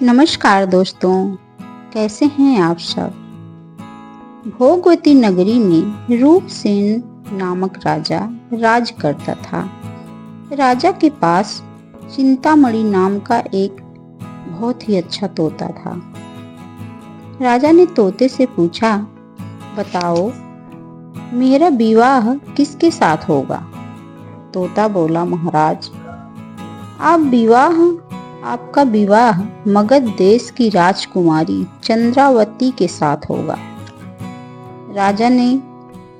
नमस्कार दोस्तों, कैसे हैं आप सब। भोगवती नगरी में रूपसेन नामक राजा राज करता था। राजा के पास चिंतामणि नाम का एक बहुत ही अच्छा तोता था। राजा ने तोते से पूछा, बताओ मेरा विवाह किसके साथ होगा। तोता बोला, महाराज आपका विवाह मगध देश की राजकुमारी चंद्रावती के साथ होगा। राजा ने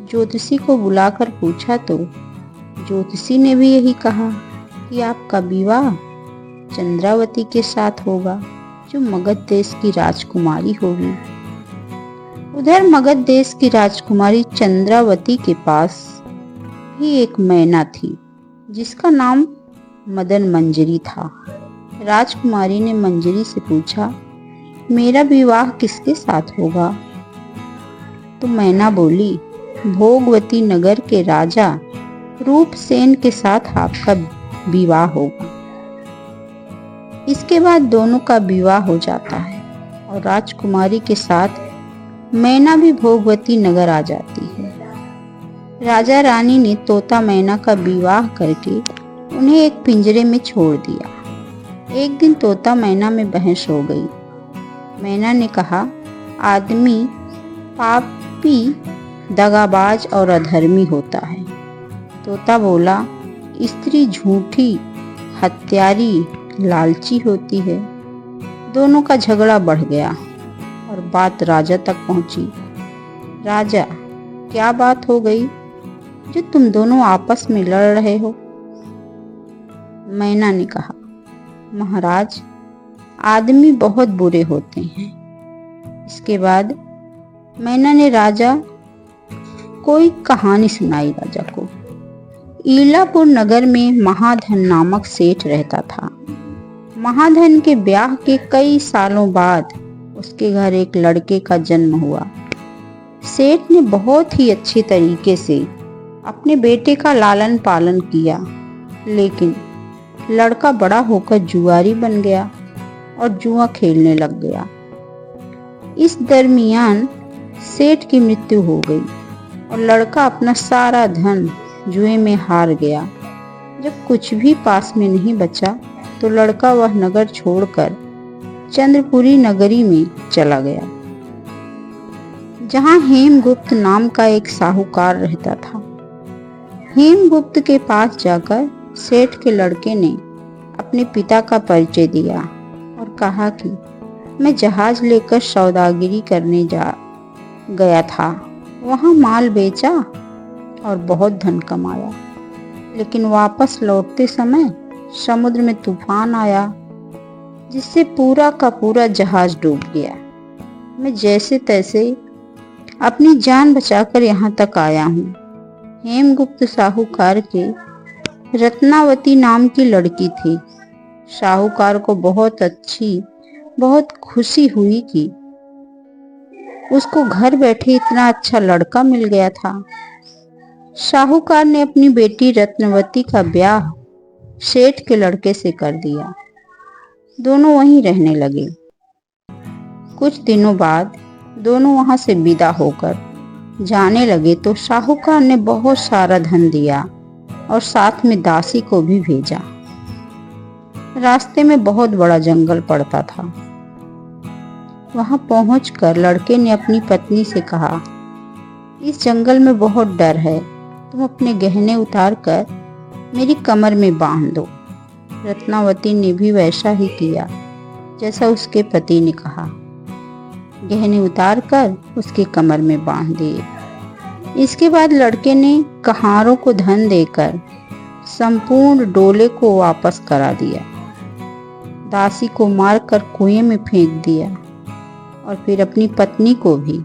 ज्योतिषी को बुलाकर पूछा तो ज्योतिषी ने भी यही कहा कि आपका विवाह चंद्रावती के साथ होगा, जो मगध देश की राजकुमारी होगी। उधर मगध देश की राजकुमारी चंद्रावती के पास भी एक मैना थी, जिसका नाम मदन मंजरी था। राजकुमारी ने मंजरी से पूछा, मेरा विवाह किसके साथ होगा। तो मैना बोली, भोगवती नगर के राजा रूपसेन के साथ आपका विवाह होगा। इसके बाद दोनों का विवाह हो जाता है और राजकुमारी के साथ मैना भी भोगवती नगर आ जाती है। राजा रानी ने तोता मैना का विवाह करके उन्हें एक पिंजरे में छोड़ दिया। एक दिन तोता मैना में बहस हो गई। मैना ने कहा, आदमी पापी, दगाबाज और अधर्मी होता है। तोता बोला, स्त्री झूठी, हत्यारी, लालची होती है। दोनों का झगड़ा बढ़ गया और बात राजा तक पहुंची। राजा, क्या बात हो गई जो तुम दोनों आपस में लड़ रहे हो। मैना ने कहा, महाराज आदमी बहुत बुरे होते हैं। इसके बाद मैना ने कोई कहानी सुनाई राजा को। ईलापुर नगर में महाधन नामक सेठ रहता था। महाधन के ब्याह के कई सालों बाद उसके घर एक लड़के का जन्म हुआ। सेठ ने बहुत ही अच्छे तरीके से अपने बेटे का लालन पालन किया, लेकिन लड़का बड़ा होकर जुआरी बन गया और जुआ खेलने लग गया। इस दरमियान सेठ की मृत्यु हो गई और लड़का अपना सारा धन जुए में हार गया। जब कुछ भी पास में नहीं बचा तो लड़का वह नगर छोड़कर चंद्रपुरी नगरी में चला गया, जहां हेमगुप्त नाम का एक साहूकार रहता था। हेमगुप्त के पास जाकर सेठ के लड़के ने अपने पिता का परिचय दिया और कहा कि मैं जहाज लेकर सौदागरी करने गया था। वहां माल बेचा और बहुत धन कमाया, लेकिन वापस लौटते समय समुद्र में तूफान आया, जिससे पूरा का पूरा जहाज डूब गया। मैं जैसे तैसे अपनी जान बचाकर यहाँ तक आया हूँ। हेमगुप्त साहूकार के रत्नावती नाम की लड़की थी। साहूकार को बहुत खुशी हुई कि उसको घर बैठे इतना अच्छा लड़का मिल गया था। साहूकार ने अपनी बेटी रत्नवती का ब्याह सेठ के लड़के से कर दिया। दोनों वहीं रहने लगे। कुछ दिनों बाद दोनों वहां से विदा होकर जाने लगे तो साहूकार ने बहुत सारा धन दिया और साथ में दासी को भी भेजा। रास्ते में बहुत बड़ा जंगल पड़ता था। वहां पहुंचकर लड़के ने अपनी पत्नी से कहा, इस जंगल में बहुत डर है, तुम अपने गहने उतार कर मेरी कमर में बांध दो। रत्नावती ने भी वैसा ही किया जैसा उसके पति ने कहा। गहने उतार कर उसके कमर में बांध दिए। इसके बाद लड़के ने कहारों को धन देकर संपूर्ण डोले को वापस करा दिया। दासी को मारकर कुएं में फेंक दिया और फिर अपनी पत्नी को भी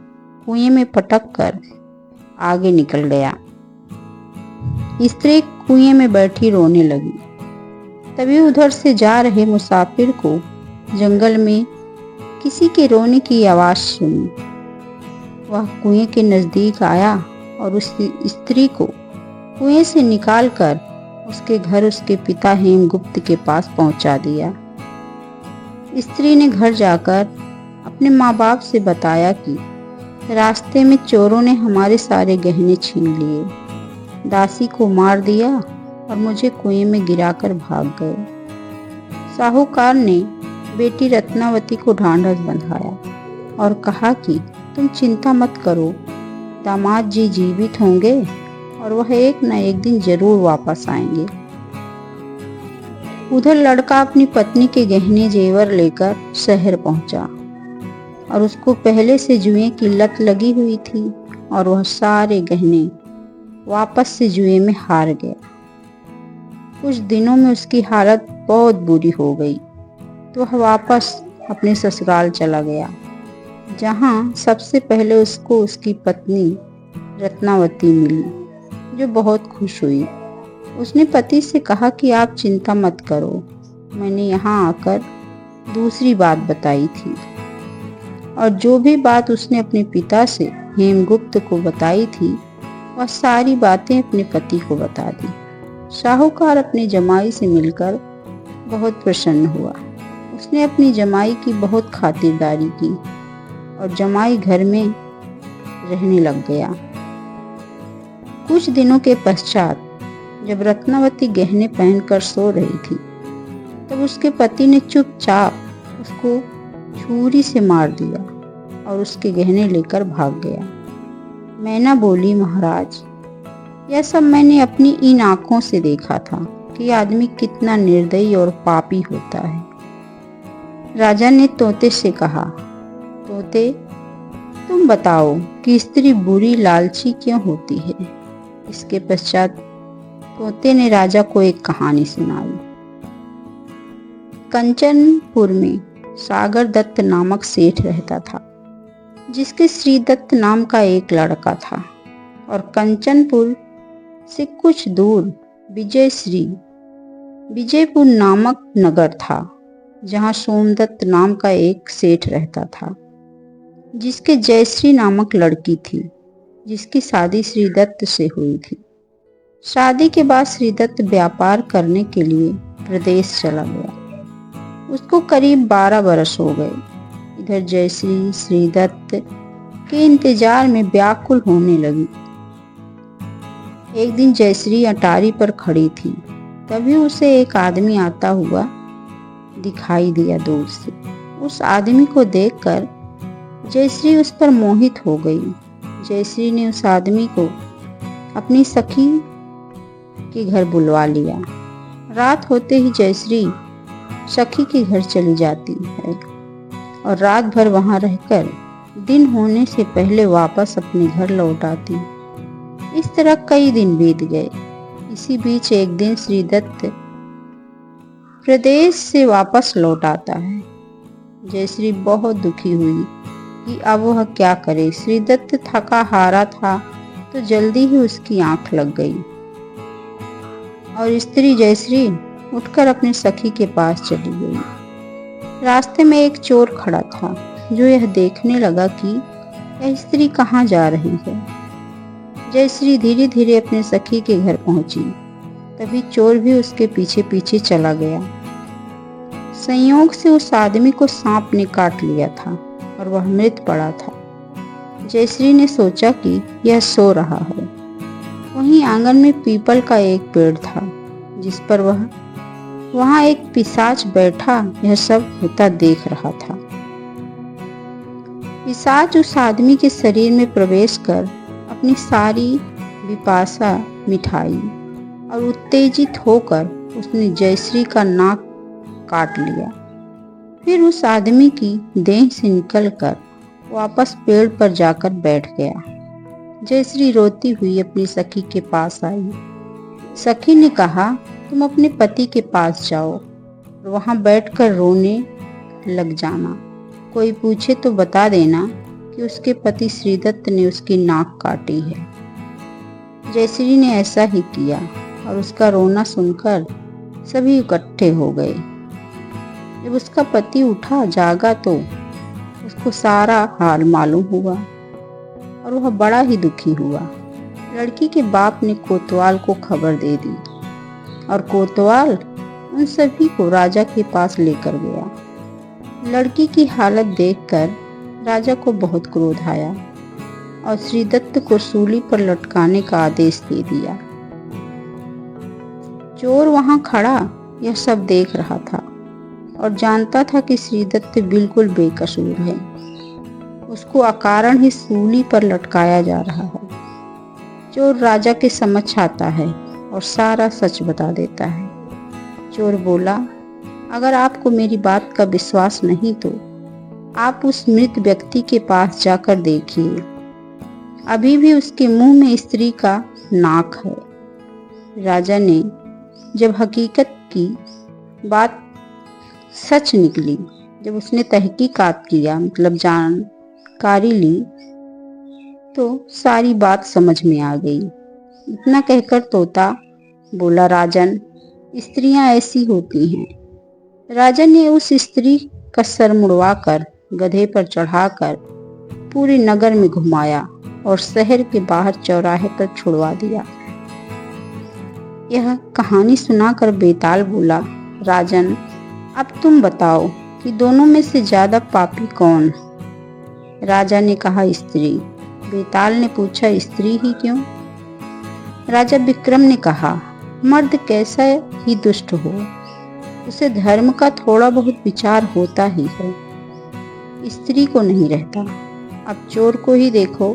कुएं में पटक कर आगे निकल गया। स्त्री कुएं में बैठी रोने लगी। तभी उधर से जा रहे मुसाफिर को जंगल में किसी के रोने की आवाज सुनी। वह कुएं के नजदीक आया और उस स्त्री को कुएं से निकालकर उसके घर उसके पिता हेमगुप्त के पास पहुंचा दिया। स्त्री ने घर जाकर अपने माँ बाप से बताया कि रास्ते में चोरों ने हमारे सारे गहने छीन लिए, दासी को मार दिया और मुझे कुएं में गिराकर भाग गए। साहूकार ने बेटी रत्नावती को ढांढस बंधाया और कहा कि तुम चिंता मत करो, दामाद जी जीवित होंगे और वह एक न एक दिन जरूर वापस आएंगे। उधर लड़का अपनी पत्नी के गहने जेवर लेकर शहर पहुंचा और उसको पहले से जुए की लत लगी हुई थी और वह सारे गहने वापस से जुए में हार गया। कुछ दिनों में उसकी हालत बहुत बुरी हो गई तो वह वापस अपने ससुराल चला गया, जहां सबसे पहले उसको उसकी पत्नी रत्नावती मिली, जो बहुत खुश हुई। उसने पति से कहा कि आप चिंता मत करो, मैंने यहाँ आकर दूसरी बात बताई थी। और जो भी बात उसने अपने पिता से हेमगुप्त को बताई थी वह सारी बातें अपने पति को बता दी। साहूकार अपने जमाई से मिलकर बहुत प्रसन्न हुआ। उसने अपनी जमाई की बहुत खातिरदारी की और जमाई घर में रहने लग गया। कुछ दिनों के पश्चात जब रत्नावती गहने पहनकर सो रही थी तब उसके पति ने चुपचाप उसको छुरी से मार दिया और उसके गहने लेकर भाग गया। मैना बोली, महाराज, यह सब मैंने अपनी इन आंखों से देखा था कि आदमी कितना निर्दयी और पापी होता है। राजा ने तोते से कहा, तोते, तुम बताओ कि स्त्री बुरी लालची क्यों होती है। इसके पश्चात तोते ने राजा को एक कहानी सुनाई। कंचनपुर में सागर दत्त नामक सेठ रहता था, जिसके श्री दत्त नाम का एक लड़का था। और कंचनपुर से कुछ दूर विजयपुर नामक नगर था, जहाँ सोमदत्त नाम का एक सेठ रहता था, जिसके जयश्री नामक लड़की थी, जिसकी शादी श्री दत्त से हुई थी। शादी के बाद श्री दत्त व्यापार करने के लिए प्रदेश चला गया। उसको करीब 12 बरस हो गए। इधर जयश्री श्री दत्त के इंतजार में व्याकुल होने लगी। एक दिन जयश्री अटारी पर खड़ी थी, तभी उसे एक आदमी आता हुआ दिखाई दिया दूर से। उस आदमी को देखकर जयश्री उस पर मोहित हो गई। जयश्री ने उस आदमी को अपनी सखी के घर बुलवा लिया। रात होते ही जयश्री सखी के घर चली जाती है और रात भर वहां रहकर दिन होने से पहले वापस अपने घर लौट आती। इस तरह कई दिन बीत गए। इसी बीच एक दिन श्री दत्त प्रदेश से वापस लौट आता है। जयश्री बहुत दुखी हुई कि अब वह क्या करे। श्री दत्त थका हारा था तो जल्दी ही उसकी आंख लग गई और स्त्री जयश्री उठकर अपने सखी के पास चली गई। रास्ते में एक चोर खड़ा था, जो यह देखने लगा कि यह स्त्री कहाँ जा रही है। जयश्री धीरे धीरे अपने सखी के घर पहुंची। तभी चोर भी उसके पीछे पीछे चला गया। संयोग से उस आदमी को सांप ने काट लिया था और वह मृत पड़ा था। जयश्री ने सोचा कि यह सो रहा है। वहीं आंगन में पीपल का एक पेड़ था, जिस पर वहां एक पिशाच बैठा यह सब होता देख रहा था। पिशाच उस आदमी के शरीर में प्रवेश कर अपनी सारी विपाशा मिठाई और उत्तेजित होकर उसने जयश्री का नाक काट लिया। फिर उस आदमी की देह से निकलकर वापस पेड़ पर जाकर बैठ गया। जयश्री रोती हुई अपनी सखी के पास आई। सखी ने कहा, तुम अपने पति के पास जाओ और वहां बैठकर रोने लग जाना। कोई पूछे तो बता देना कि उसके पति श्रीदत्त ने उसकी नाक काटी है। जयश्री ने ऐसा ही किया और उसका रोना सुनकर सभी इकट्ठे हो गए। जब उसका पति उठा जागा तो उसको सारा हाल मालूम हुआ और वह बड़ा ही दुखी हुआ। लड़की के बाप ने कोतवाल को खबर दे दी और कोतवाल उन सभी को राजा के पास लेकर गया। लड़की की हालत देखकर राजा को बहुत क्रोध आया और श्रीदत्त को सूली पर लटकाने का आदेश दे दिया। चोर वहां खड़ा यह सब देख रहा था और जानता था कि श्रीदत्त बिल्कुल बेकसूर है। उसको अकारण ही सूली पर लटकाया जा रहा है। चोर राजा के समक्ष आता है और सारा सच बता देता है। चोर बोला, अगर आपको मेरी बात का विश्वास नहीं तो आप उस मृत व्यक्ति के पास जाकर देखिए। अभी भी उसके मुंह में स्त्री का नाक है। राजा ने जब हकीकत की बात सच निकली, जब उसने तहकीकात किया मतलब जानकारी ली, तो सारी बात समझ में आ गई। इतना कहकर तोता बोला, राजन, स्त्रियां ऐसी होती हैं। राजा ने उस स्त्री का सर मुड़वाकर गधे पर चढ़ाकर पूरे नगर में घुमाया और शहर के बाहर चौराहे पर छुड़वा दिया। यह कहानी सुनाकर बेताल बोला, राजन, अब तुम बताओ कि दोनों में से ज्यादा पापी कौन? राजा ने कहा, स्त्री। बेताल ने पूछा, स्त्री ही क्यों? राजा विक्रम ने कहा, मर्द कैसा ही दुष्ट हो, उसे धर्म का थोड़ा बहुत विचार होता ही है, स्त्री को नहीं रहता। अब चोर को ही देखो,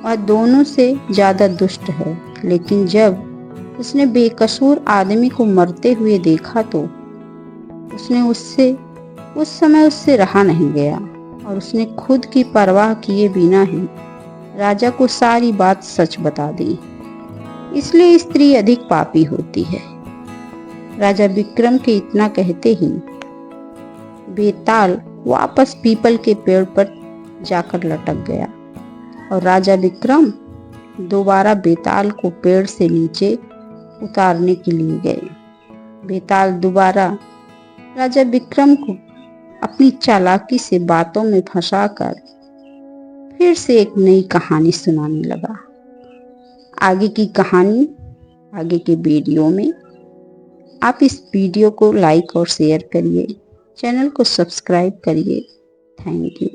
वह दोनों से ज्यादा दुष्ट है, लेकिन जब उसने बेकसूर आदमी को मरते हुए देखा तो उसने उस समय उससे रहा नहीं गया और उसने खुद की परवाह किए बिना ही राजा को सारी बात सच बता दी। इसलिए स्त्री अधिक पापी होती है। राजा विक्रम के इतना कहते ही बेताल वापस पीपल के पेड़ पर जाकर लटक गया और राजा विक्रम दोबारा बेताल को पेड़ से नीचे उतारने के लिए गए। बेताल दोबारा राजा विक्रम को अपनी चालाकी से बातों में फंसाकर फिर से एक नई कहानी सुनाने लगा। आगे की कहानी आगे के वीडियो में। आप इस वीडियो को लाइक और शेयर करिए, चैनल को सब्सक्राइब करिए। Thank you.